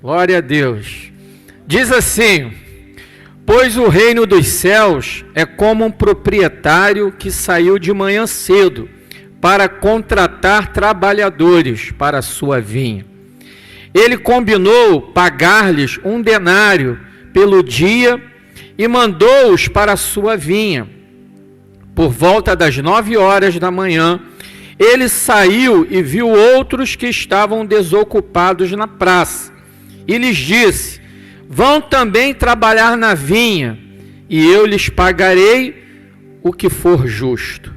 Glória a Deus. Diz assim: pois o reino dos céus é como um proprietário que saiu de manhã cedo para contratar trabalhadores para a sua vinha. Ele combinou pagar-lhes 1 denário pelo dia e mandou-os para a sua vinha. Por volta das 9 horas da manhã, ele saiu e viu outros que estavam desocupados na praça. E lhes disse: vão também trabalhar na vinha, e eu lhes pagarei o que for justo.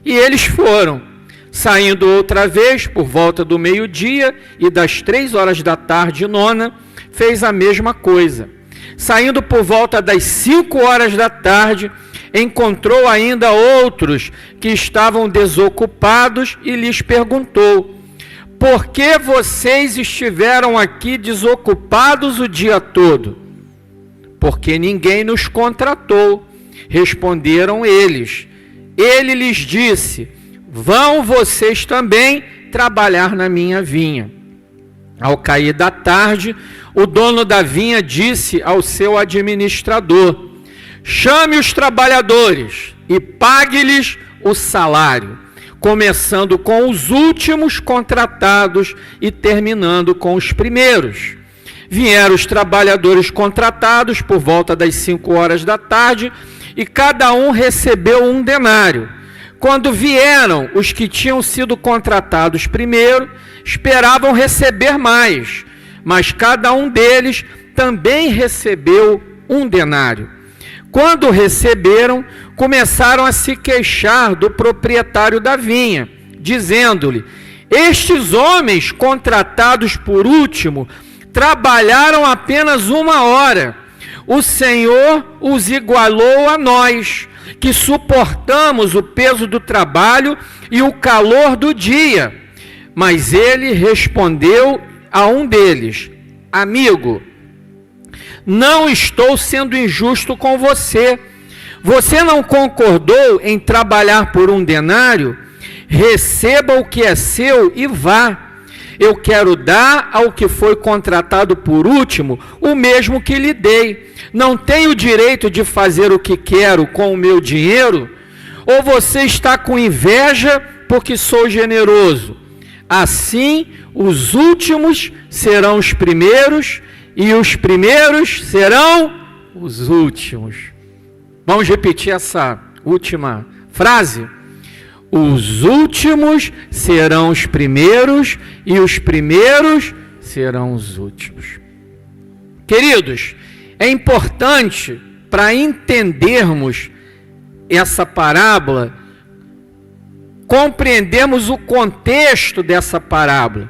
E eles foram. Saindo outra vez, por volta do meio-dia e das 3 horas da tarde, nona, fez a mesma coisa. Saindo por volta das 5 horas da tarde, encontrou ainda outros que estavam desocupados e lhes perguntou: por que vocês estiveram aqui desocupados o dia todo? Porque ninguém nos contratou, responderam eles. Ele lhes disse: vão vocês também trabalhar na minha vinha. Ao cair da tarde, o dono da vinha disse ao seu administrador: chame os trabalhadores e pague-lhes o salário, começando com os últimos contratados e terminando com os primeiros. Vieram os trabalhadores contratados por volta das 5 horas da tarde e cada um recebeu 1 denário. Quando vieram os que tinham sido contratados primeiro, esperavam receber mais, mas cada um deles também recebeu 1 denário. Quando receberam, começaram a se queixar do proprietário da vinha, dizendo-lhe: estes homens contratados por último trabalharam apenas 1 hora. O Senhor os igualou a nós, que suportamos o peso do trabalho e o calor do dia. Mas ele respondeu a um deles: amigo, não estou sendo injusto com você. Você não concordou em trabalhar por 1 denário? Receba o que é seu e vá. Eu quero dar ao que foi contratado por último o mesmo que lhe dei. Não tenho o direito de fazer o que quero com o meu dinheiro? Ou você está com inveja porque sou generoso? Assim, os últimos serão os primeiros e os primeiros serão os últimos. Vamos repetir essa última frase? Os últimos serão os primeiros e os primeiros serão os últimos. Queridos, é importante para entendermos essa parábola, compreendermos o contexto dessa parábola.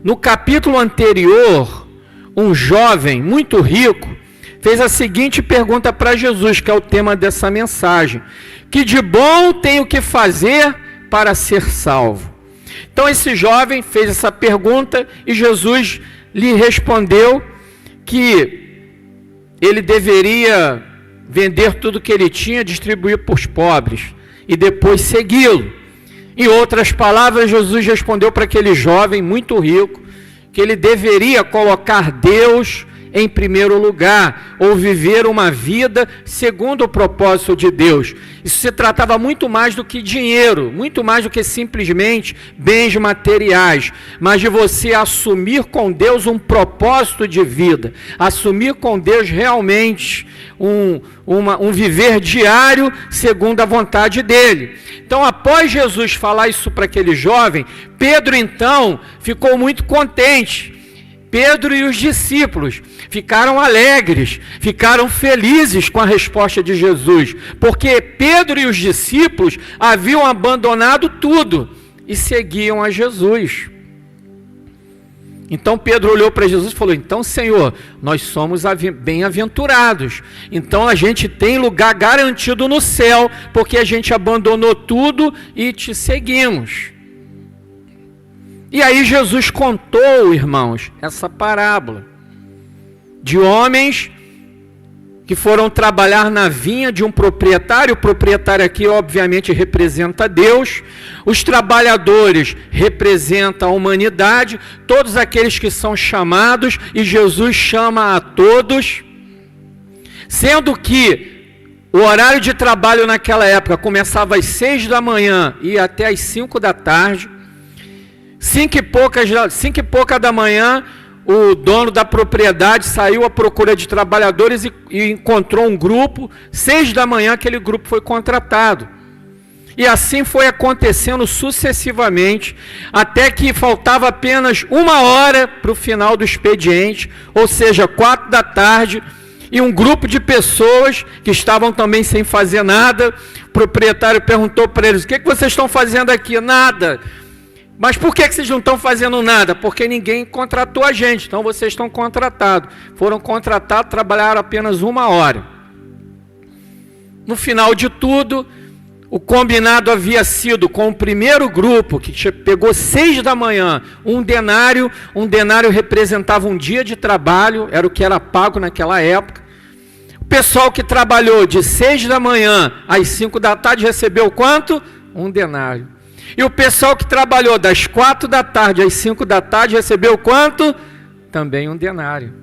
No capítulo anterior, um jovem muito rico fez a seguinte pergunta para Jesus, que é o tema dessa mensagem: que de bom tenho que fazer para ser salvo? Então esse jovem fez essa pergunta e Jesus lhe respondeu que ele deveria vender tudo que ele tinha, distribuir para os pobres e depois segui-lo. Em outras palavras, Jesus respondeu para aquele jovem muito rico que ele deveria colocar Deus em primeiro lugar, ou viver uma vida segundo o propósito de Deus. Isso se tratava muito mais do que dinheiro, muito mais do que simplesmente bens materiais, mas de você assumir com Deus um propósito de vida, assumir com Deus realmente um viver diário segundo a vontade dele. Então, após Jesus falar isso para aquele jovem, Pedro então ficou muito contente. Pedro e os discípulos ficaram alegres, ficaram felizes com a resposta de Jesus, porque Pedro e os discípulos haviam abandonado tudo e seguiam a Jesus. Então Pedro olhou para Jesus e falou: então, Senhor, nós somos bem-aventurados, então a gente tem lugar garantido no céu, porque a gente abandonou tudo e te seguimos. E aí Jesus contou, irmãos, essa parábola de homens que foram trabalhar na vinha de um proprietário. O proprietário aqui, obviamente, representa Deus. Os trabalhadores representam a humanidade, todos aqueles que são chamados, e Jesus chama a todos, sendo que o horário de trabalho naquela época começava às 6 da manhã e ia até às 5 da tarde. 5 e pouca da manhã, o dono da propriedade saiu à procura de trabalhadores e encontrou um grupo. 6 da manhã aquele grupo foi contratado. E assim foi acontecendo sucessivamente, até que faltava apenas 1 hora para o final do expediente, ou seja, 4 da tarde, e um grupo de pessoas que estavam também sem fazer nada. O proprietário perguntou para eles: o que vocês estão fazendo aqui? Nada. Mas por que vocês não estão fazendo nada? Porque ninguém contratou a gente, então vocês estão contratados. Foram contratados, trabalharam apenas 1 hora. No final de tudo, o combinado havia sido com o primeiro grupo, que pegou 6 da manhã, um denário representava um dia de trabalho, era o que era pago naquela época. O pessoal que trabalhou de 6 da manhã às 5 da tarde recebeu quanto? 1 denário. E o pessoal que trabalhou das 4 da tarde às 5 da tarde recebeu quanto? Também 1 denário.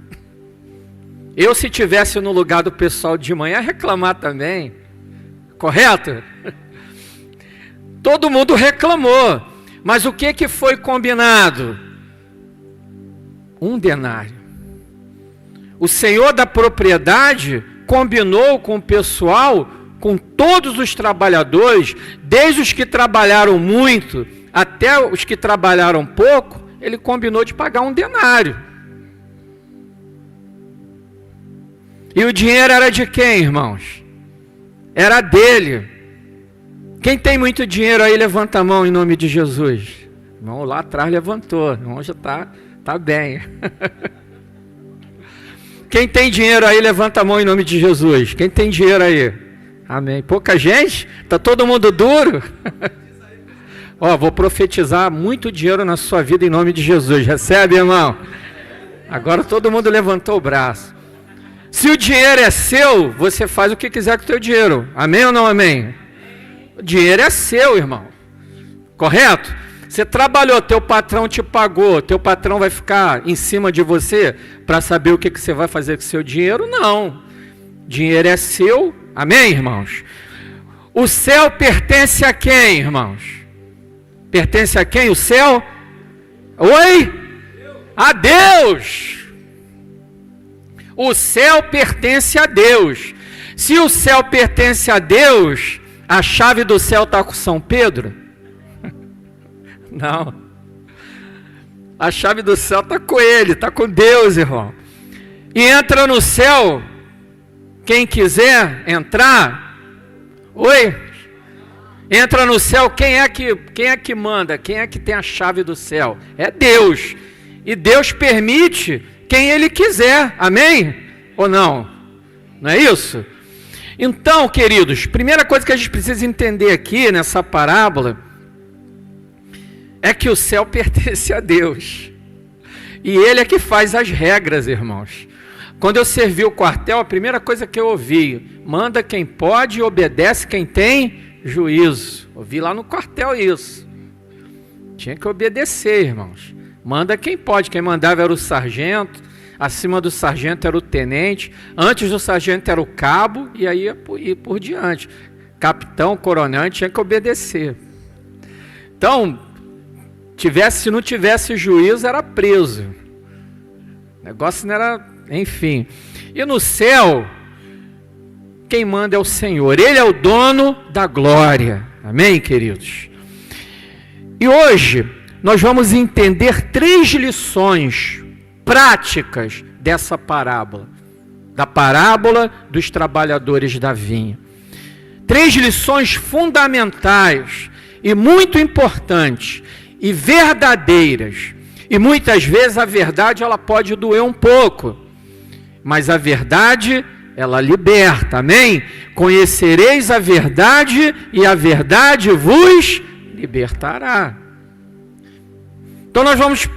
Eu, se tivesse no lugar do pessoal de manhã, ia reclamar também. Correto? Todo mundo reclamou. Mas o que foi combinado? 1 denário. O senhor da propriedade combinou com o pessoal, com todos os trabalhadores, desde os que trabalharam muito até os que trabalharam pouco, ele combinou de pagar 1 denário. E o dinheiro era de quem, irmãos? Era dele. Quem tem muito dinheiro aí, levanta a mão em nome de Jesus. O irmão lá atrás levantou, o irmão já está bem. Quem tem dinheiro aí, levanta a mão em nome de Jesus. Quem tem dinheiro aí? Amém. Pouca gente? Está todo mundo duro? Vou profetizar muito dinheiro na sua vida em nome de Jesus. Recebe, irmão? Agora todo mundo levantou o braço. Se o dinheiro é seu, você faz o que quiser com o teu dinheiro. Amém ou não amém? O dinheiro é seu, irmão. Correto? Você trabalhou, teu patrão te pagou, teu patrão vai ficar em cima de você para saber o que você vai fazer com o seu dinheiro? Não. Dinheiro é seu. Amém, irmãos? O céu pertence a quem, irmãos? Pertence a quem o céu? Oi? A Deus. O céu pertence a Deus. Se o céu pertence a Deus, a chave do céu está com São Pedro? Não. A chave do céu está com ele, está com Deus, irmão. E entra no céu quem quiser entrar. Oi? Entra no céu, quem é que manda? Quem é que tem a chave do céu? É Deus. E Deus permite quem Ele quiser. Amém? Ou não? Não é isso? Então, queridos, primeira coisa que a gente precisa entender aqui nessa parábola é que o céu pertence a Deus. E Ele é que faz as regras, irmãos. Quando eu servi o quartel, a primeira coisa que eu ouvi: manda quem pode e obedece quem tem juízo. Ouvi lá no quartel isso. Tinha que obedecer, irmãos. Manda quem pode. Quem mandava era o sargento. Acima do sargento era o tenente. Antes do sargento era o cabo. E aí ia por diante. Capitão, coronel, tinha que obedecer. Então, se não tivesse juízo, era preso. O negócio não era... Enfim. E no céu, quem manda é o Senhor. Ele é o dono da glória. Amém, queridos? E hoje, nós vamos entender 3 lições práticas dessa parábola. Da parábola dos trabalhadores da vinha. 3 lições fundamentais e muito importantes e verdadeiras. E muitas vezes a verdade ela pode doer um pouco. Mas a verdade, ela liberta, amém? Conhecereis a verdade e a verdade vos libertará. Então nós vamos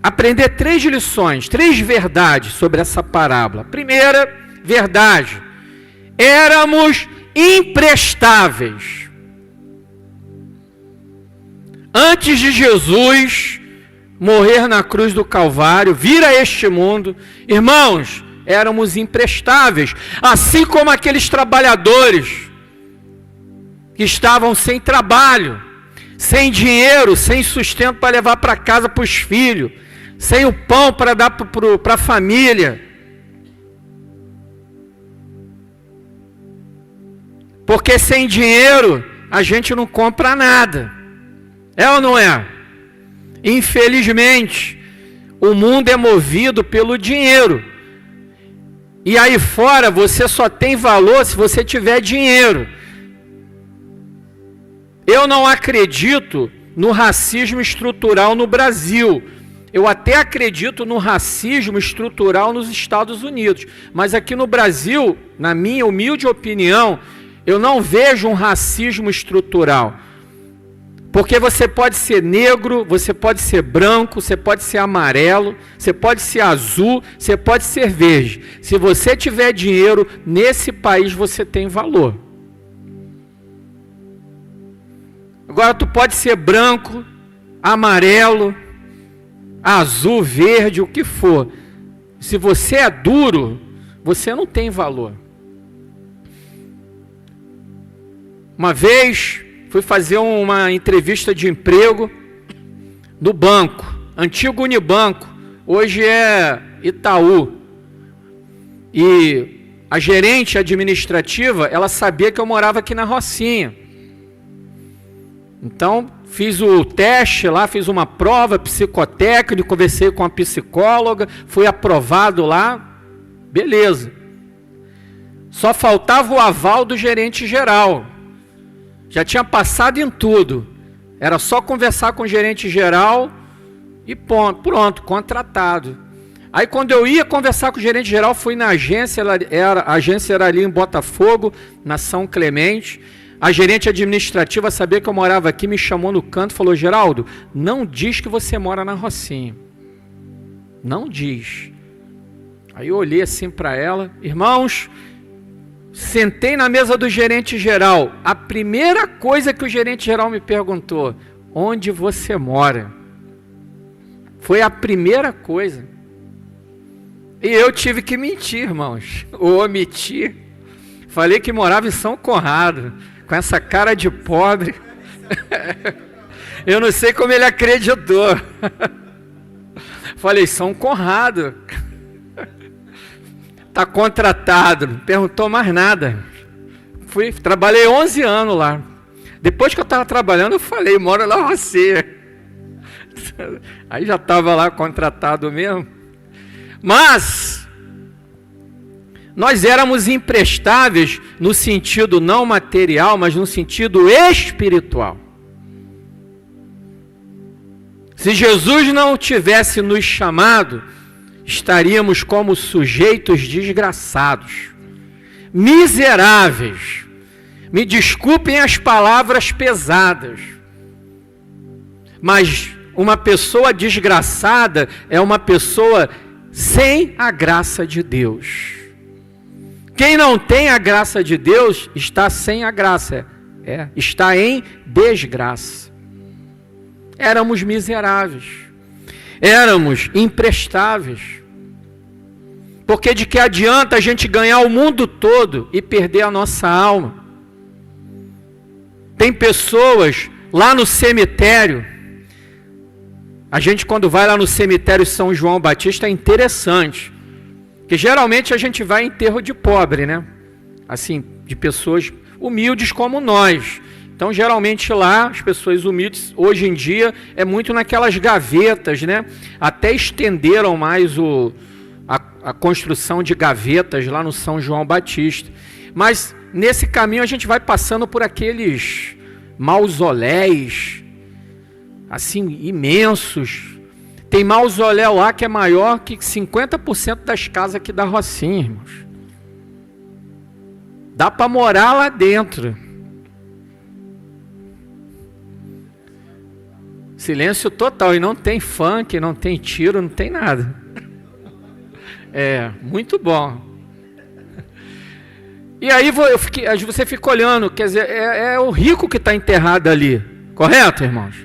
aprender 3 lições, 3 verdades sobre essa parábola. Primeira verdade. Éramos imprestáveis. Antes de Jesus morrer na cruz do Calvário, vir a este mundo, irmãos, éramos imprestáveis, assim como aqueles trabalhadores que estavam sem trabalho, sem dinheiro, sem sustento para levar para casa para os filhos, sem o pão para dar para a família. Porque sem dinheiro a gente não compra nada. É ou não é? Infelizmente, o mundo é movido pelo dinheiro. E aí fora você só tem valor se você tiver dinheiro. Eu não acredito no racismo estrutural no Brasil. Eu até acredito no racismo estrutural nos Estados Unidos. Mas aqui no Brasil, na minha humilde opinião, eu não vejo um racismo estrutural. Porque você pode ser negro, você pode ser branco, você pode ser amarelo, você pode ser azul, você pode ser verde. Se você tiver dinheiro, nesse país você tem valor. Agora tu pode ser branco, amarelo, azul, verde, o que for. Se você é duro, você não tem valor. Uma vez fui fazer uma entrevista de emprego no banco, antigo Unibanco, hoje é Itaú. E a gerente administrativa, ela sabia que eu morava aqui na Rocinha. Então, fiz o teste lá, fiz uma prova psicotécnica, conversei com a psicóloga, fui aprovado lá, beleza. Só faltava o aval do gerente geral. Já tinha passado em tudo. Era só conversar com o gerente geral e pronto, contratado. Aí quando eu ia conversar com o gerente geral, fui na agência, a agência era ali em Botafogo, na São Clemente. A gerente administrativa sabia que eu morava aqui, me chamou no canto e falou: Geraldo, não diz que você mora na Rocinha. Não diz. Aí eu olhei assim para ela, irmãos, sentei na mesa do gerente geral. A primeira coisa que o gerente geral me perguntou: onde você mora? Foi a primeira coisa. E eu tive que mentir, irmãos, ou omitir. Falei que morava em São Conrado, com essa cara de pobre. Eu não sei como ele acreditou. Falei, São Conrado. Está contratado. Não perguntou mais nada. Trabalhei 11 anos lá. Depois que eu estava trabalhando, eu falei, moro lá você. Aí já estava lá contratado mesmo. Mas nós éramos imprestáveis no sentido não material, mas no sentido espiritual. Se Jesus não tivesse nos chamado, estaríamos como sujeitos desgraçados, miseráveis. Me desculpem as palavras pesadas, mas uma pessoa desgraçada é uma pessoa sem a graça de Deus. Quem não tem a graça de Deus está sem a graça, está em desgraça. Éramos miseráveis, éramos imprestáveis. Porque de que adianta a gente ganhar o mundo todo e perder a nossa alma? Tem pessoas lá no cemitério. A gente, quando vai lá no cemitério São João Batista, é interessante. Que geralmente a gente vai em enterro de pobre, né? Assim, de pessoas humildes como nós. Então, geralmente lá, as pessoas humildes, hoje em dia, é muito naquelas gavetas, né? Até estenderam mais a construção de gavetas lá no São João Batista. Mas, nesse caminho, a gente vai passando por aqueles mausoléus, assim, imensos. Tem mausoléu lá que é maior que 50% das casas aqui da Rocinha, irmãos. Dá para morar lá dentro. Silêncio total. E não tem funk, não tem tiro, não tem nada. É, muito bom. E aí você fica olhando, quer dizer, é o rico que está enterrado ali, correto, irmãos?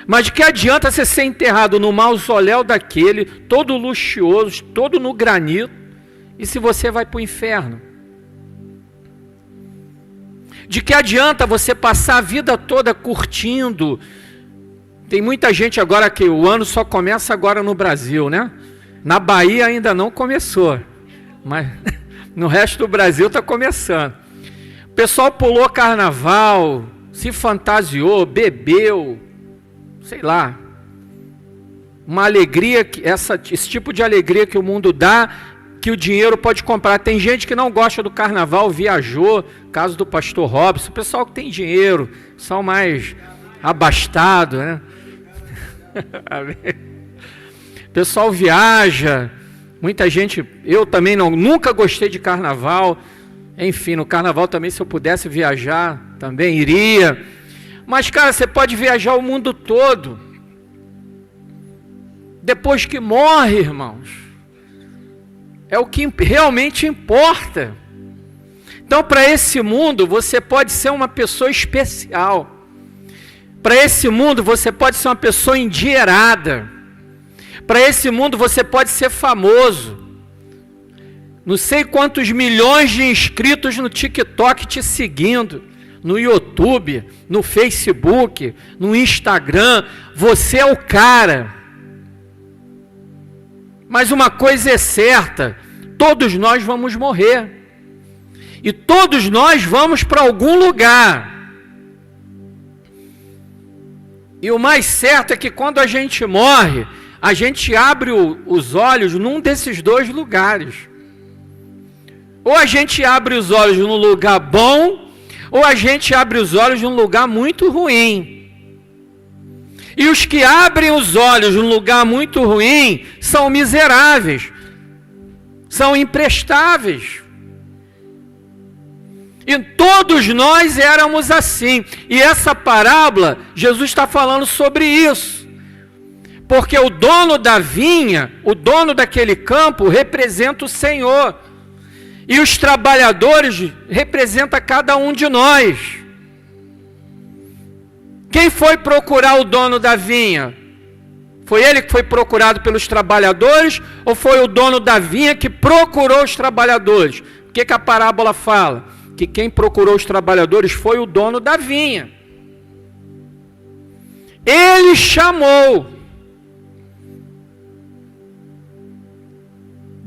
Mas de que adianta você ser enterrado no mausoléu daquele, todo luxuoso, todo no granito, e se você vai para o inferno? De que adianta você passar a vida toda curtindo? Tem muita gente agora que o ano só começa agora no Brasil, né? Na Bahia ainda não começou, mas no resto do Brasil está começando. O pessoal pulou carnaval, se fantasiou, bebeu, sei lá. Uma alegria, esse tipo de alegria que o mundo dá, que o dinheiro pode comprar. Tem gente que não gosta do carnaval, viajou, caso do pastor Robson, o pessoal que tem dinheiro, são mais abastados, né? O pessoal viaja, muita gente, eu também nunca gostei de carnaval, enfim, no carnaval também, se eu pudesse viajar, também iria. Mas, cara, você pode viajar o mundo todo, depois que morre, irmãos, é o que realmente importa. Então, para esse mundo, você pode ser uma pessoa especial. Para esse mundo, você pode ser uma pessoa endinheirada. Para esse mundo, você pode ser famoso. Não sei quantos milhões de inscritos no TikTok te seguindo, no YouTube, no Facebook, no Instagram. Você é o cara. Mas uma coisa é certa, todos nós vamos morrer. E todos nós vamos para algum lugar. E o mais certo é que quando a gente morre, a gente abre os olhos num desses dois lugares. Ou a gente abre os olhos num lugar bom, ou a gente abre os olhos num lugar muito ruim. E os que abrem os olhos num lugar muito ruim são miseráveis, são imprestáveis. E todos nós éramos assim. E essa parábola, Jesus está falando sobre isso. Porque o dono da vinha, o dono daquele campo, representa o Senhor. E os trabalhadores representam cada um de nós. Quem foi procurar o dono da vinha? Foi ele que foi procurado pelos trabalhadores? Ou foi o dono da vinha que procurou os trabalhadores? O que a parábola fala? Que quem procurou os trabalhadores foi o dono da vinha. Ele chamou.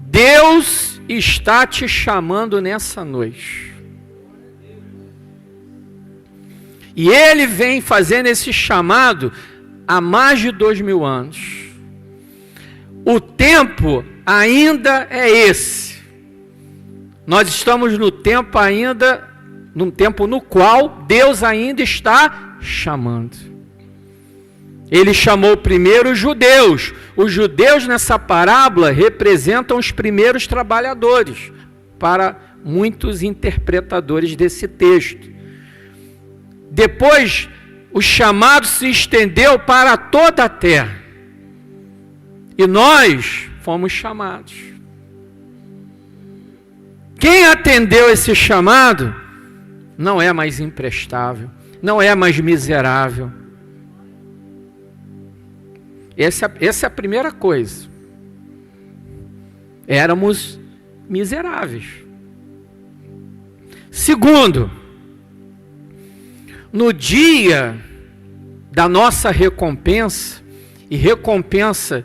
Deus está te chamando nessa noite. E Ele vem fazendo esse chamado há mais de 2000 anos. O tempo ainda é esse. Nós estamos no tempo ainda, num tempo no qual Deus ainda está chamando. Ele chamou primeiro os judeus. Os judeus nessa parábola representam os primeiros trabalhadores, para muitos interpretadores desse texto. Depois, o chamado se estendeu para toda a terra. E nós fomos chamados. Quem atendeu esse chamado não é mais imprestável, não é mais miserável. Essa é a primeira coisa. Éramos miseráveis. Segundo, no dia da nossa recompensa, e recompensa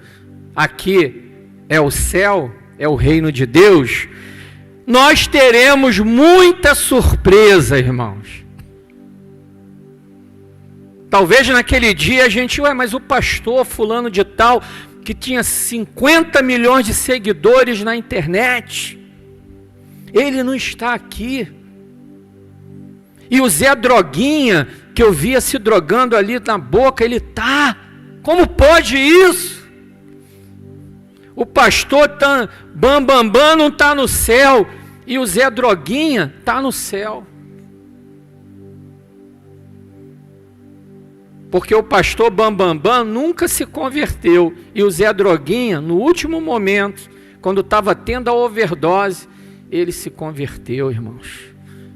aqui é o céu, é o reino de Deus, nós teremos muita surpresa, irmãos. Talvez naquele dia a gente, mas o pastor fulano de tal, que tinha 50 milhões de seguidores na internet, ele não está aqui. E o Zé Droguinha, que eu via se drogando ali na boca, ele está. Como pode isso? O pastor Bambambam não está no céu, e o Zé Droguinha está no céu. Porque o pastor Bambambam nunca se converteu, e o Zé Droguinha, no último momento, quando estava tendo a overdose, ele se converteu, irmãos.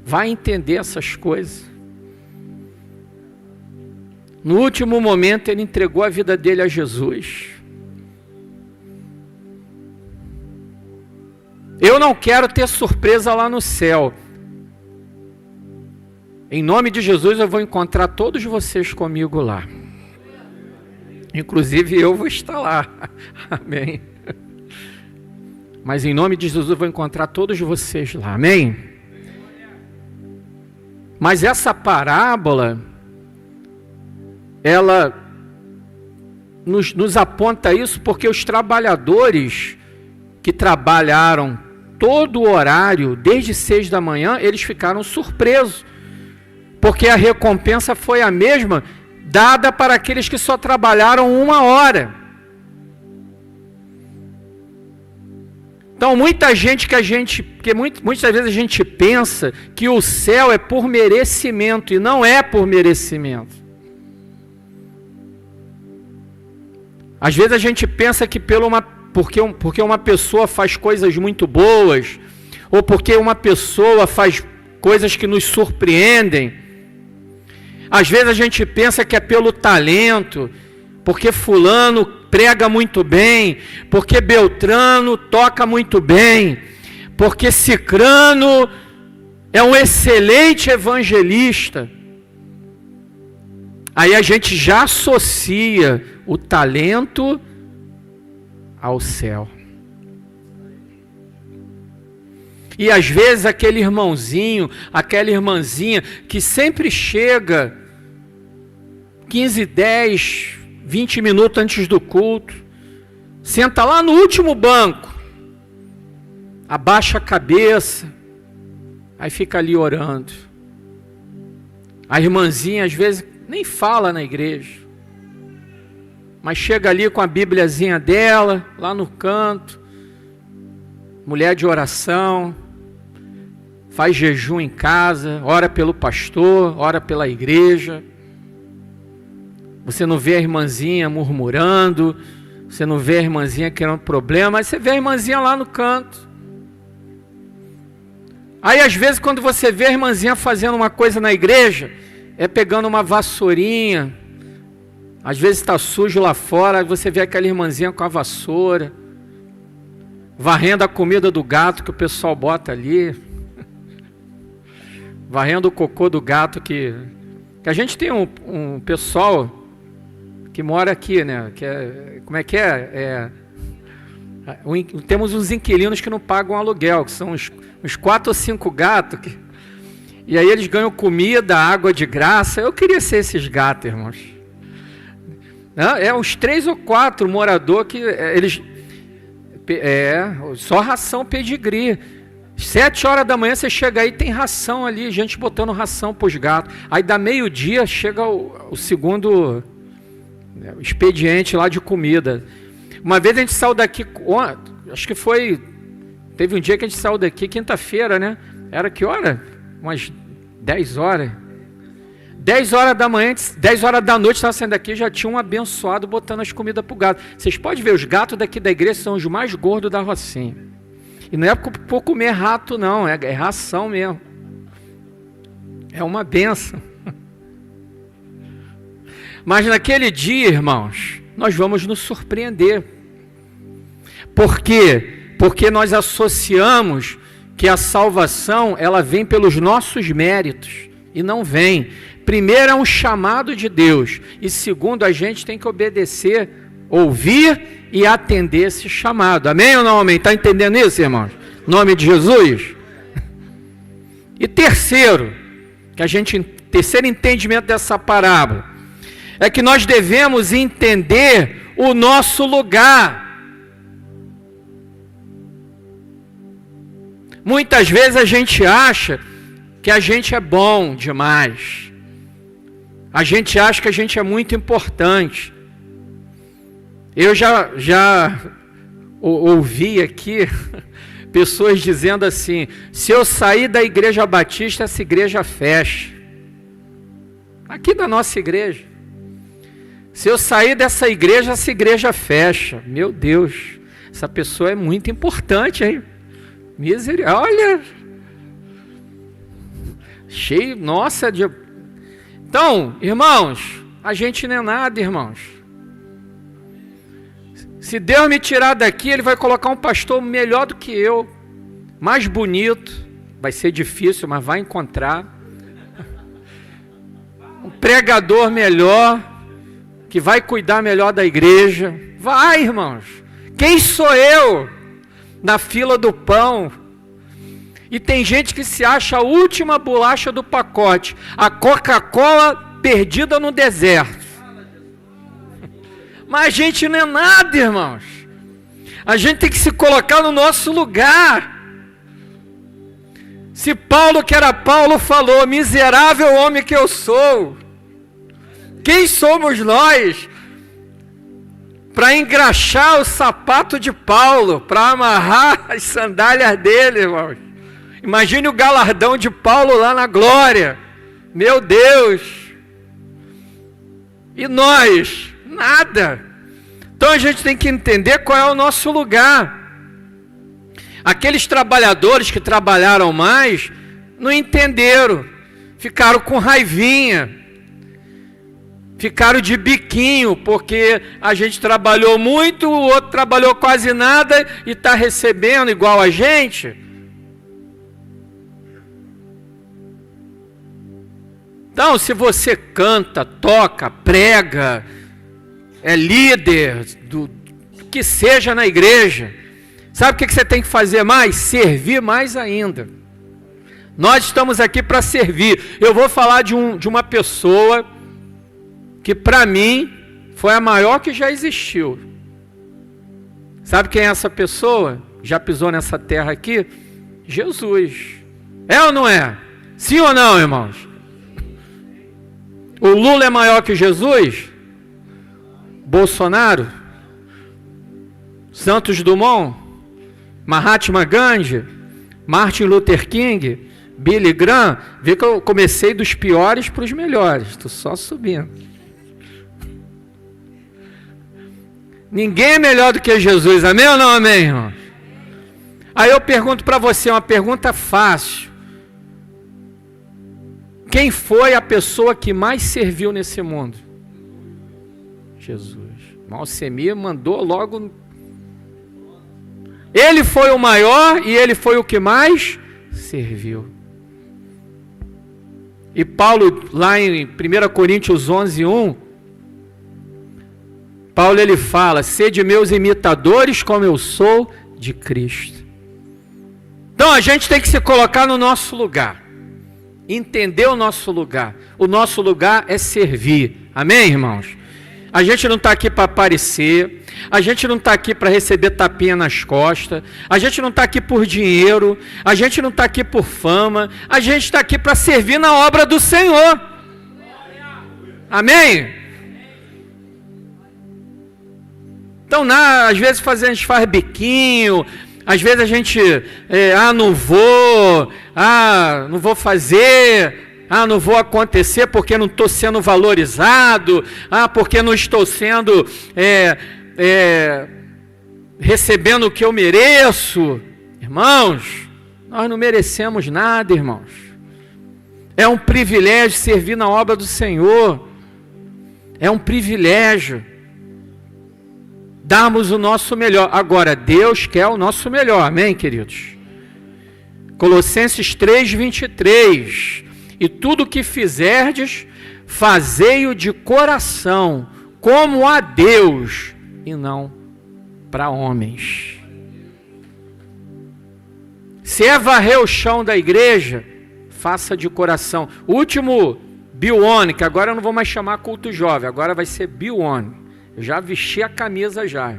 Vai entender essas coisas. No último momento, ele entregou a vida dele a Jesus. Eu não quero ter surpresa lá no céu. Em nome de Jesus, eu vou encontrar todos vocês comigo lá. Inclusive, eu vou estar lá. Amém. Mas em nome de Jesus, eu vou encontrar todos vocês lá. Amém. Mas essa parábola, ela nos aponta isso porque os trabalhadores que trabalharam todo o horário, desde 6 da manhã, eles ficaram surpresos. Porque a recompensa foi a mesma, dada para aqueles que só trabalharam 1 hora. Então, muitas vezes a gente pensa que o céu é por merecimento, e não é por merecimento. Às vezes a gente pensa que porque uma pessoa faz coisas muito boas, ou porque uma pessoa faz coisas que nos surpreendem. Às vezes a gente pensa que é pelo talento, porque fulano prega muito bem, porque Beltrano toca muito bem, porque Cicrano é um excelente evangelista. Aí a gente já associa o talento ao céu. E às vezes aquele irmãozinho, aquela irmãzinha que sempre chega 15, 10, 20 minutos antes do culto, senta lá no último banco, abaixa a cabeça, aí fica ali orando. A irmãzinha às vezes nem fala na igreja, mas chega ali com a bíbliazinha dela, lá no canto, mulher de oração, faz jejum em casa, ora pelo pastor, ora pela igreja. Você não vê a irmãzinha murmurando, você não vê a irmãzinha querendo problema, mas você vê a irmãzinha lá no canto. Aí às vezes quando você vê a irmãzinha fazendo uma coisa na igreja, é pegando uma vassourinha, às vezes está sujo lá fora, você vê aquela irmãzinha com a vassoura, varrendo a comida do gato que o pessoal bota ali, varrendo o cocô do gato que a gente tem um pessoal que mora aqui, né? Como é que é? Temos uns inquilinos que não pagam aluguel, que são uns 4 ou 5 gatos, e aí eles ganham comida, água de graça. Eu queria ser esses gatos, irmãos. Uns 3 ou 4 moradores que eles... só ração pedigree. 7 horas da manhã você chega aí, tem ração ali, gente botando ração para os gatos. Aí da meio-dia chega o segundo expediente lá de comida. Uma vez a gente saiu daqui, acho que teve um dia que a gente saiu daqui, quinta-feira, né? Era que hora? Umas 10 horas. 10 horas da manhã, 10 horas da noite, estava saindo daqui, já tinha um abençoado botando as comidas para o gato. Vocês podem ver, os gatos daqui da igreja são os mais gordos da Rocinha. E não é por comer rato, não, é ração mesmo. É uma benção. Mas naquele dia, irmãos, nós vamos nos surpreender. Por quê? Porque nós associamos que a salvação, ela vem pelos nossos méritos. E não vem. Primeiro é um chamado de Deus. E segundo, a gente tem que obedecer, ouvir e atender esse chamado. Amém ou não amém? Está entendendo isso, irmãos? Em nome de Jesus. E terceiro entendimento dessa parábola é que nós devemos entender o nosso lugar. Muitas vezes a gente acha que a gente é bom demais. A gente acha que a gente é muito importante. Eu já ouvi aqui pessoas dizendo assim: se eu sair da igreja batista, essa igreja fecha. Aqui da nossa igreja. Se eu sair dessa igreja, essa igreja fecha. Meu Deus, essa pessoa é muito importante, hein? Misericórdia, olha. Cheio, nossa. Então, irmãos, a gente não é nada, irmãos. Se Deus me tirar daqui, Ele vai colocar um pastor melhor do que eu, mais bonito. Vai ser difícil, mas vai encontrar. Um pregador melhor, que vai cuidar melhor da igreja. Vai, irmãos. Quem sou eu na fila do pão? E tem gente que se acha a última bolacha do pacote, a Coca-Cola perdida no deserto. Mas a gente não é nada, irmãos. A gente tem que se colocar no nosso lugar. Se Paulo, que era Paulo, falou: miserável homem que eu sou, quem somos nós para engraxar o sapato de Paulo, para amarrar as sandálias dele, irmãos? Imagine o galardão de Paulo lá na glória. Meu Deus! E nós? Nada. Então a gente tem que entender qual é o nosso lugar. Aqueles trabalhadores que trabalharam mais não entenderam, ficaram com raivinha, ficaram de biquinho, porque a gente trabalhou muito, o outro trabalhou quase nada e está recebendo igual a gente. Então, se você canta, toca, prega, é líder do que seja na igreja, sabe o que você tem que fazer mais? Servir mais ainda. Nós estamos aqui para servir. Eu vou falar de uma pessoa que para mim foi a maior que já existiu. Sabe quem é essa pessoa? Já pisou nessa terra aqui? Jesus. É ou não é? Sim ou não, irmãos? O Lula é maior que Jesus? Bolsonaro? Santos Dumont? Mahatma Gandhi? Martin Luther King? Billy Graham? Vê que eu comecei dos piores para os melhores. Estou só subindo. Ninguém é melhor do que Jesus. Amém ou não amém, irmão? Aí eu pergunto para você uma pergunta fácil. Quem foi a pessoa que mais serviu nesse mundo? Jesus. Malsemir mandou logo. Ele foi o maior e ele foi o que mais serviu. E Paulo, lá em 1 Coríntios 11:1, Paulo ele fala: sede meus imitadores como eu sou de Cristo. Então a gente tem que se colocar no nosso lugar, entender o nosso lugar. O nosso lugar é servir. Amém, irmãos? A gente não está aqui para aparecer, a gente não está aqui para receber tapinha nas costas, a gente não está aqui por dinheiro, a gente não está aqui por fama, a gente está aqui para servir na obra do Senhor. Amém? Então, às vezes a gente faz biquinho, às vezes a gente, não vou fazer... não vou acontecer porque não estou sendo valorizado, porque não estou sendo recebendo o que eu mereço. Irmãos, nós não merecemos nada, irmãos. É um privilégio servir na obra do Senhor. É um privilégio darmos o nosso melhor. Agora, Deus quer o nosso melhor, amém, queridos? Colossenses 3:23. E tudo o que fizerdes, fazei-o de coração, como a Deus, e não para homens. Se é varrer o chão da igreja, faça de coração. O último Bione, que agora eu não vou mais chamar culto jovem, agora vai ser Bione. Eu já vesti a camisa já.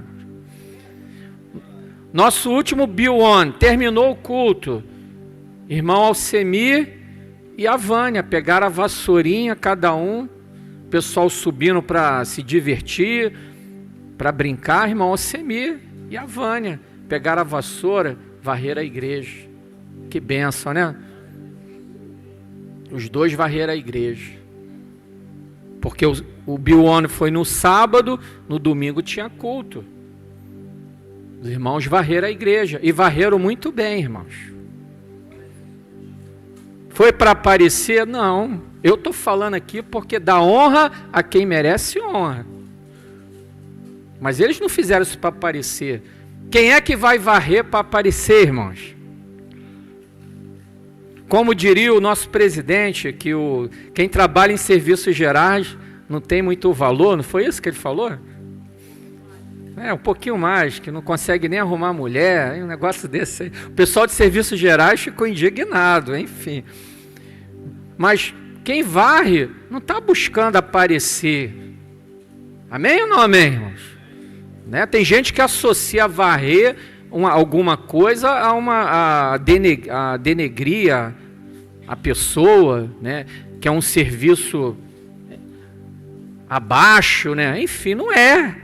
Nosso último Bione, terminou o culto. Irmão Alcemir e a Vânia pegaram a vassourinha, cada um, pessoal subindo para se divertir, para brincar. Irmão Alcemir e a Vânia pegaram a vassoura, varreram a igreja. Que bênção, né? Os dois varreram a igreja. Porque o Bione foi no sábado, no domingo tinha culto. Os irmãos varreram a igreja, e varreram muito bem, irmãos. Foi para aparecer? Não. Eu estou falando aqui porque dá honra a quem merece honra. Mas eles não fizeram isso para aparecer. Quem é que vai varrer para aparecer, irmãos? Como diria o nosso presidente, que quem trabalha em serviços gerais não tem muito valor, não foi isso que ele falou? Um pouquinho mais, que não consegue nem arrumar mulher, um negócio desse aí. O pessoal de serviços gerais ficou indignado, enfim. Mas quem varre não está buscando aparecer. Amém ou não amém, irmãos? Tem gente que associa varrer alguma coisa a denegrir a pessoa, que é um serviço abaixo, enfim, não é.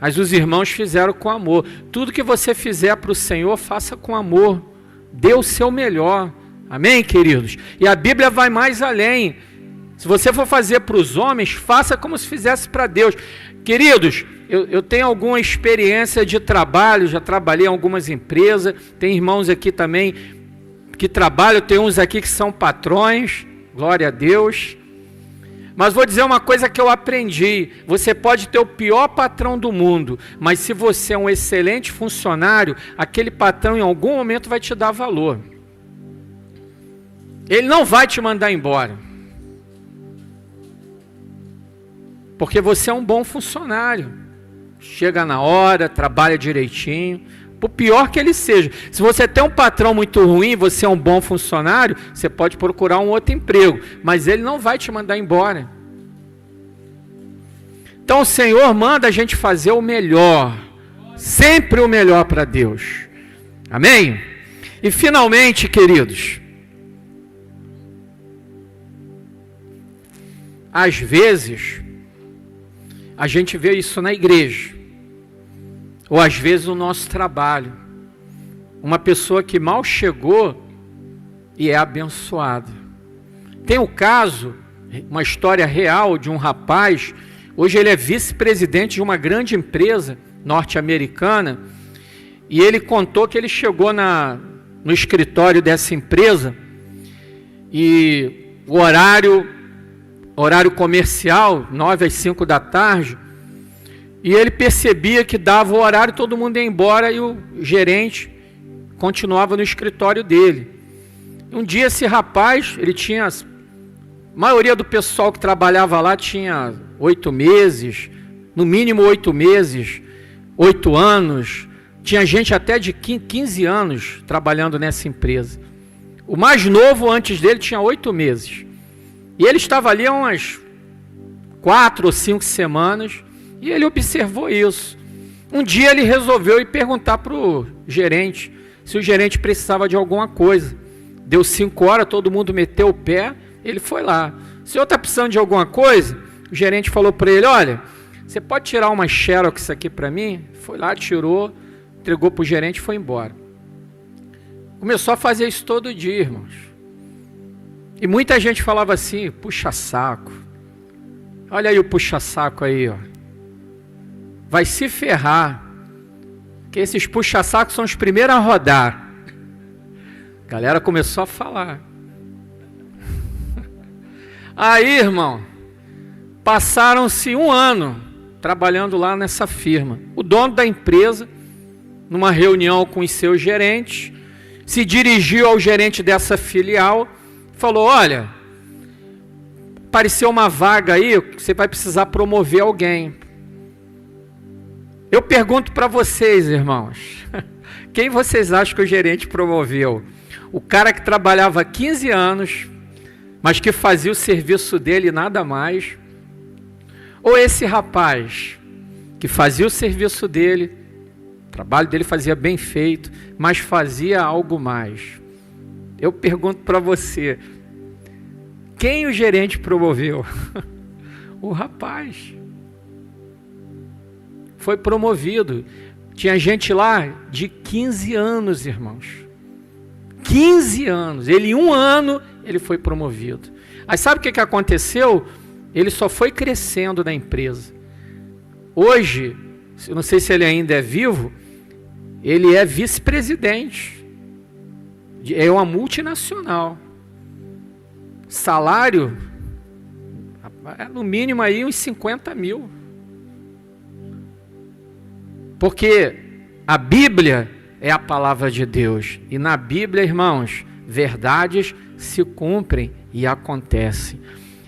Mas os irmãos fizeram com amor. Tudo que você fizer para o Senhor, faça com amor. Dê o seu melhor. Amém, queridos? E a Bíblia vai mais além. Se você for fazer para os homens, faça como se fizesse para Deus. Queridos, eu tenho alguma experiência de trabalho, já trabalhei em algumas empresas, tem irmãos aqui também que trabalham, tem uns aqui que são patrões, glória a Deus. Mas vou dizer uma coisa que eu aprendi: você pode ter o pior patrão do mundo, mas se você é um excelente funcionário, aquele patrão em algum momento vai te dar valor. Ele não vai te mandar embora, porque você é um bom funcionário, chega na hora, trabalha direitinho, por pior que ele seja. Se você tem um patrão muito ruim, você é um bom funcionário, você pode procurar um outro emprego, mas ele não vai te mandar embora. Então o Senhor manda a gente fazer o melhor, sempre o melhor para Deus. Amém? E finalmente, queridos, às vezes a gente vê isso na igreja, ou às vezes no nosso trabalho. Uma pessoa que mal chegou e é abençoada. Tem o caso, uma história real de um rapaz, hoje ele é vice-presidente de uma grande empresa norte-americana, e ele contou que ele chegou no escritório dessa empresa, e o horário comercial, 9 às 5 da tarde, e ele percebia que dava o horário, todo mundo ia embora e o gerente continuava no escritório dele. Um dia esse rapaz, ele tinha, a maioria do pessoal que trabalhava lá tinha 8 meses, no mínimo 8 meses, 8 anos, tinha gente até de 15 anos trabalhando nessa empresa. O mais novo antes dele tinha 8 meses. E ele estava ali há umas 4 ou 5 semanas, e ele observou isso. Um dia ele resolveu ir perguntar para o gerente, se o gerente precisava de alguma coisa. Deu 5 horas, todo mundo meteu o pé, ele foi lá. O senhor está precisando de alguma coisa? O gerente falou para ele: olha, você pode tirar uma xerox aqui para mim? Foi lá, tirou, entregou para o gerente e foi embora. Começou a fazer isso todo dia, irmãos. E muita gente falava assim: puxa saco. Olha aí o puxa saco aí, ó. Vai se ferrar. Que esses puxa sacos são os primeiros a rodar. A galera começou a falar. Aí, irmão, passaram-se 1 ano trabalhando lá nessa firma. O dono da empresa, numa reunião com os seus gerentes, se dirigiu ao gerente dessa filial, falou: olha, apareceu uma vaga aí, você vai precisar promover alguém. Eu pergunto para vocês, irmãos, quem vocês acham que o gerente promoveu? O cara que trabalhava 15 anos, mas que fazia o serviço dele e nada mais? Ou esse rapaz, que fazia o serviço dele, o trabalho dele fazia bem feito, mas fazia algo mais? Eu pergunto para você, quem o gerente promoveu? O rapaz. Foi promovido. Tinha gente lá de 15 anos, irmãos. 15 anos. Ele, em 1 ano, ele foi promovido. Aí sabe o que aconteceu? Ele só foi crescendo na empresa. Hoje, eu não sei se ele ainda é vivo, ele é vice-presidente, é uma multinacional. Salário, é no mínimo aí uns 50 mil. Porque a Bíblia é a palavra de Deus. E na Bíblia, irmãos, verdades se cumprem e acontecem.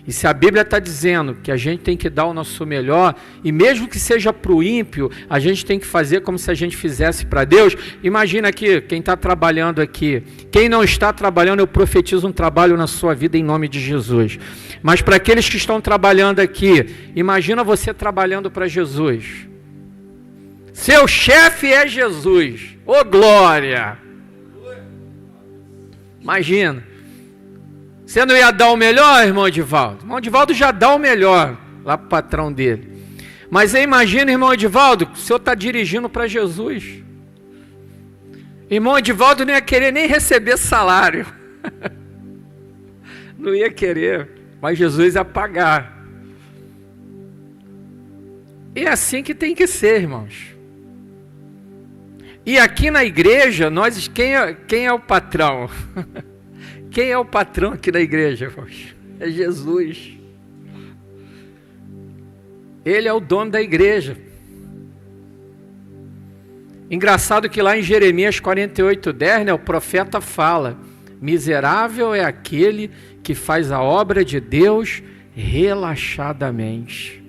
E se a Bíblia está dizendo que a gente tem que dar o nosso melhor, e mesmo que seja para o ímpio, a gente tem que fazer como se a gente fizesse para Deus. Imagina aqui, quem está trabalhando aqui. Quem não está trabalhando, eu profetizo um trabalho na sua vida em nome de Jesus. Mas para aqueles que estão trabalhando aqui, imagina você trabalhando para Jesus. Seu chefe é Jesus. Ô glória! Imagina. Você não ia dar o melhor, irmão Edivaldo? Irmão Edivaldo já dá o melhor lá para o patrão dele. Mas aí imagina, irmão Edivaldo, o senhor está dirigindo para Jesus. Irmão Edivaldo não ia querer nem receber salário. Não ia querer, mas Jesus ia pagar. E é assim que tem que ser, irmãos. E aqui na igreja, quem é o patrão? Quem é o patrão aqui da igreja, irmãos? É Jesus. Ele é o dono da igreja. Engraçado que lá em Jeremias 48:10, né, o profeta fala: miserável é aquele que faz a obra de Deus relaxadamente.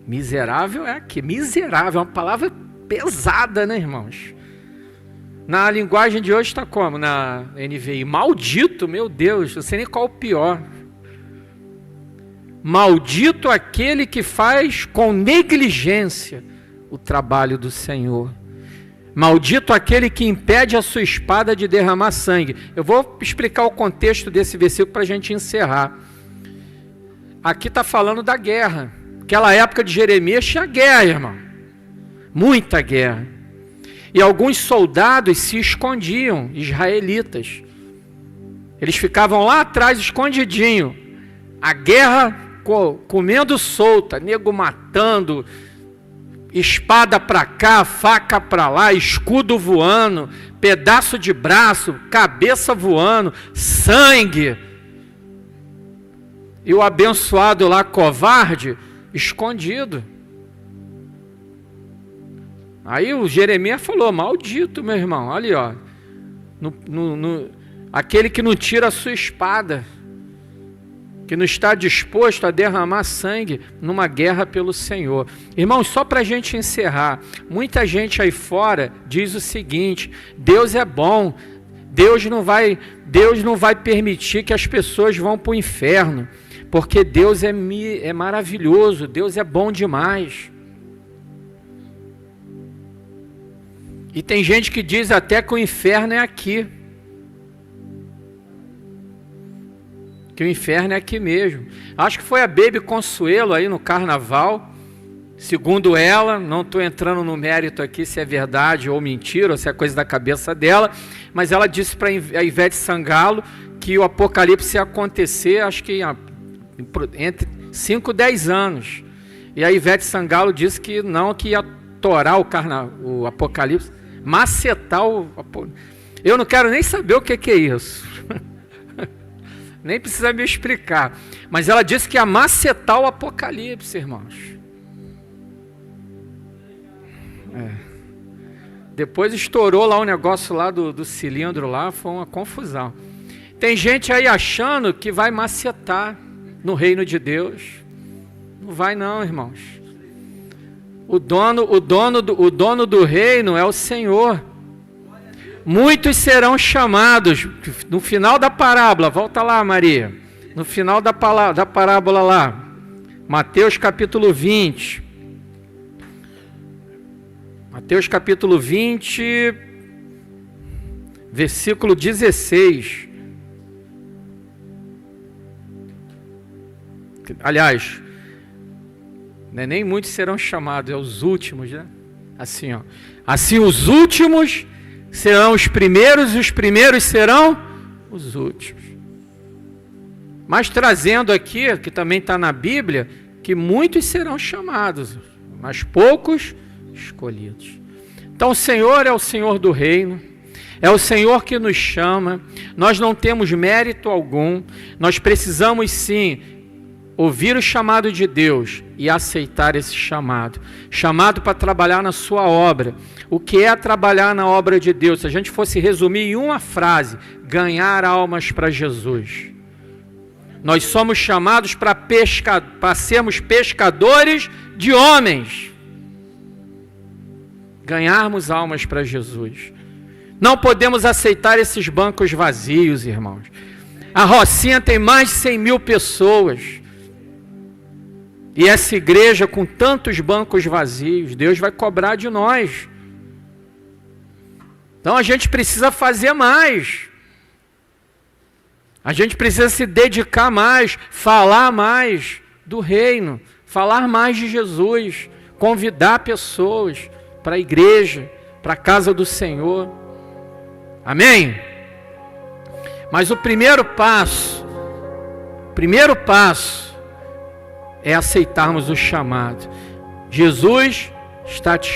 Miserável é aqui. Miserável é uma palavra pesada, né, irmãos? Na linguagem de hoje está como? Na NVI. Maldito, meu Deus, não sei nem qual o pior. Maldito aquele que faz com negligência o trabalho do Senhor. Maldito aquele que impede a sua espada de derramar sangue. Eu vou explicar o contexto desse versículo para a gente encerrar. Aqui está falando da guerra. Aquela época de Jeremias tinha guerra, irmão. Muita guerra. E alguns soldados se escondiam, israelitas. Eles ficavam lá atrás, escondidinho. A guerra comendo solta, nego matando, espada para cá, faca para lá, escudo voando, pedaço de braço, cabeça voando, sangue. E o abençoado lá, covarde, escondido. Aí o Jeremias falou: maldito, meu irmão, ali ó, aquele que não tira a sua espada, que não está disposto a derramar sangue numa guerra pelo Senhor. Irmãos, só para a gente encerrar, muita gente aí fora diz o seguinte: Deus é bom, Deus não vai permitir que as pessoas vão para o inferno, porque Deus é maravilhoso, Deus é bom demais. E tem gente que diz até que o inferno é aqui. Que o inferno é aqui mesmo. Acho que foi a Baby Consuelo aí no carnaval. Segundo ela, não estou entrando no mérito aqui se é verdade ou mentira, ou se é coisa da cabeça dela, mas ela disse para a Ivete Sangalo que o apocalipse ia acontecer, acho que entre 5 e 10 anos. E a Ivete Sangalo disse que não, que ia torar o apocalipse. Macetar eu não quero nem saber o que é isso. Nem precisa me explicar. Mas ela disse que ia macetar o apocalipse, irmãos. Depois estourou lá o negócio lá do cilindro lá, foi uma confusão. Tem gente aí achando que vai macetar no reino de Deus. Não vai não, irmãos. O dono do reino é o Senhor. Muitos serão chamados. No final da parábola, volta lá, Maria. No final da parábola lá, Mateus capítulo 20. Mateus capítulo 20, versículo 16. Aliás, nem muitos serão chamados, é os últimos, né? Assim, ó. Assim os últimos serão os primeiros e os primeiros serão os últimos. Mas trazendo aqui, que também está na Bíblia, que muitos serão chamados, mas poucos escolhidos. Então o Senhor é o Senhor do reino, é o Senhor que nos chama, nós não temos mérito algum, nós precisamos sim ouvir o chamado de Deus e aceitar esse chamado. Chamado para trabalhar na sua obra. O que é trabalhar na obra de Deus? Se a gente fosse resumir em uma frase, ganhar almas para Jesus. Nós somos chamados para sermos pescadores de homens. Ganharmos almas para Jesus. Não podemos aceitar esses bancos vazios, irmãos. A Rocinha tem mais de 100 mil pessoas. E essa igreja com tantos bancos vazios, Deus vai cobrar de nós. Então a gente precisa fazer mais. A gente precisa se dedicar mais, falar mais do reino, falar mais de Jesus, convidar pessoas para a igreja, para a casa do Senhor. Amém? Mas o primeiro passo é aceitarmos o chamado. Jesus está te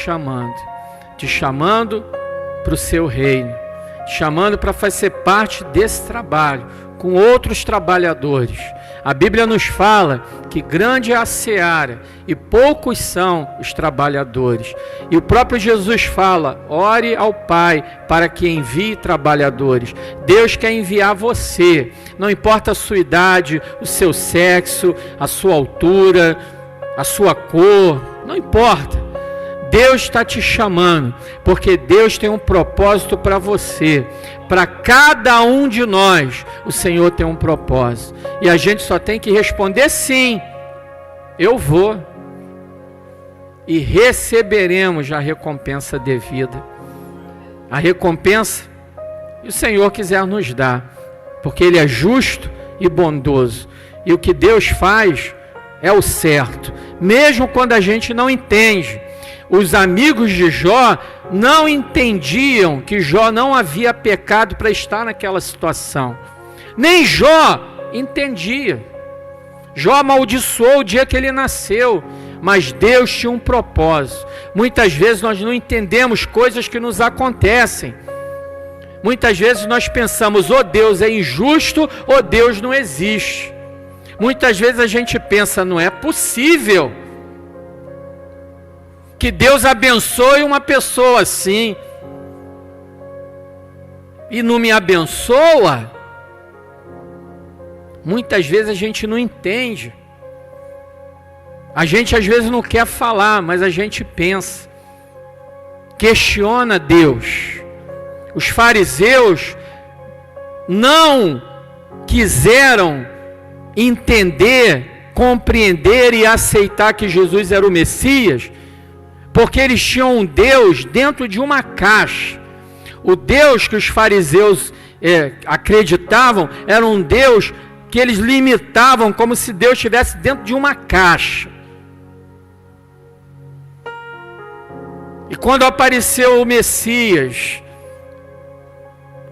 chamando para o seu reino, te chamando para fazer parte desse trabalho, com outros trabalhadores. A Bíblia nos fala que grande é a seara e poucos são os trabalhadores. E o próprio Jesus fala, ore ao Pai para que envie trabalhadores. Deus quer enviar você, não importa a sua idade, o seu sexo, a sua altura, a sua cor, não importa. Deus está te chamando, porque Deus tem um propósito para você. Para cada um de nós, o Senhor tem um propósito. E a gente só tem que responder sim, eu vou. E receberemos a recompensa devida. A recompensa que o Senhor quiser nos dar, porque Ele é justo e bondoso. E o que Deus faz é o certo, mesmo quando a gente não entende. Os amigos de Jó não entendiam que Jó não havia pecado para estar naquela situação. Nem Jó entendia. Jó amaldiçoou o dia que ele nasceu, mas Deus tinha um propósito. Muitas vezes nós não entendemos coisas que nos acontecem. Muitas vezes nós pensamos, ou Deus é injusto, ou Deus não existe. Muitas vezes a gente pensa, não é possível que Deus abençoe uma pessoa assim e não me abençoa. Muitas vezes a gente não entende. A gente às vezes não quer falar, mas a gente pensa. Questiona Deus. Os fariseus não quiseram entender, compreender e aceitar que Jesus era o Messias, porque eles tinham um Deus dentro de uma caixa. O Deus que os fariseus acreditavam era um Deus que eles limitavam como se Deus estivesse dentro de uma caixa. E quando apareceu o Messias,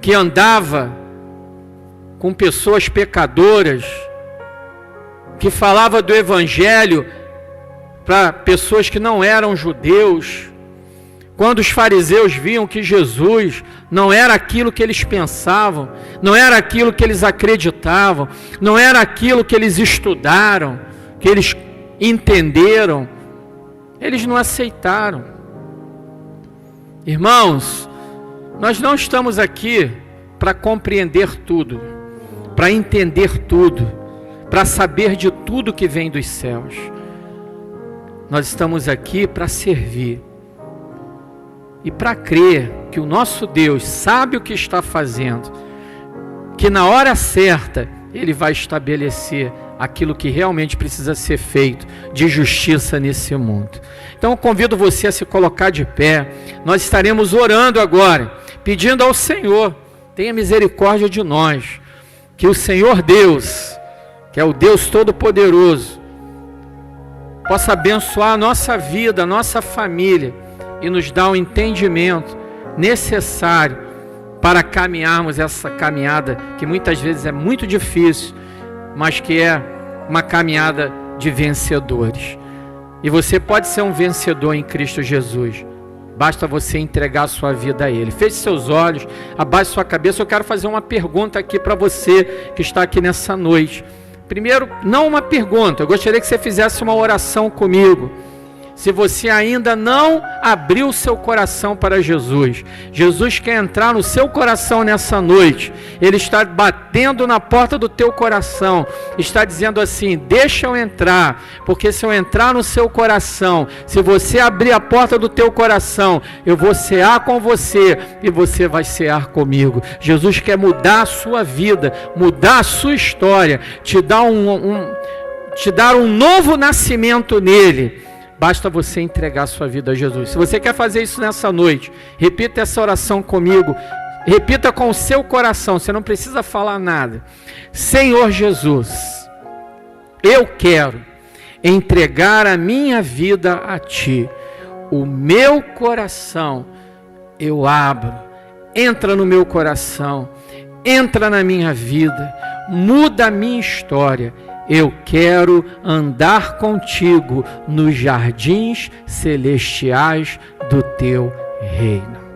que andava com pessoas pecadoras, que falava do Evangelho para pessoas que não eram judeus, quando os fariseus viam que Jesus não era aquilo que eles pensavam, não era aquilo que eles acreditavam, não era aquilo que eles estudaram, que eles entenderam, eles não aceitaram. Irmãos, nós não estamos aqui para compreender tudo, para entender tudo, para saber de tudo que vem dos céus. Nós estamos aqui para servir e para crer que o nosso Deus sabe o que está fazendo, que na hora certa Ele vai estabelecer aquilo que realmente precisa ser feito de justiça nesse mundo. Então eu convido você a se colocar de pé. Nós estaremos orando agora, pedindo ao Senhor, tenha misericórdia de nós, que o Senhor Deus, que é o Deus Todo-Poderoso, possa abençoar a nossa vida, a nossa família e nos dar o entendimento necessário para caminharmos essa caminhada que muitas vezes é muito difícil, mas que é uma caminhada de vencedores. E você pode ser um vencedor em Cristo Jesus. Basta você entregar a sua vida a Ele. Feche seus olhos, abaixe sua cabeça. Eu quero fazer uma pergunta aqui para você que está aqui nessa noite. Primeiro, não uma pergunta, eu gostaria que você fizesse uma oração comigo. Se você ainda não abriu o seu coração para Jesus, Jesus quer entrar no seu coração nessa noite. Ele está batendo na porta do teu coração, está dizendo assim: deixa eu entrar, porque se eu entrar no seu coração, se você abrir a porta do teu coração, eu vou cear com você e você vai cear comigo. Jesus quer mudar a sua vida, mudar a sua história, te dar um novo nascimento nele. Basta você entregar a sua vida a Jesus. Se você quer fazer isso nessa noite, repita essa oração comigo. Repita com o seu coração, você não precisa falar nada. Senhor Jesus, eu quero entregar a minha vida a Ti. O meu coração eu abro. Entra no meu coração. Entra na minha vida. Muda a minha história. Eu quero andar contigo nos jardins celestiais do teu reino.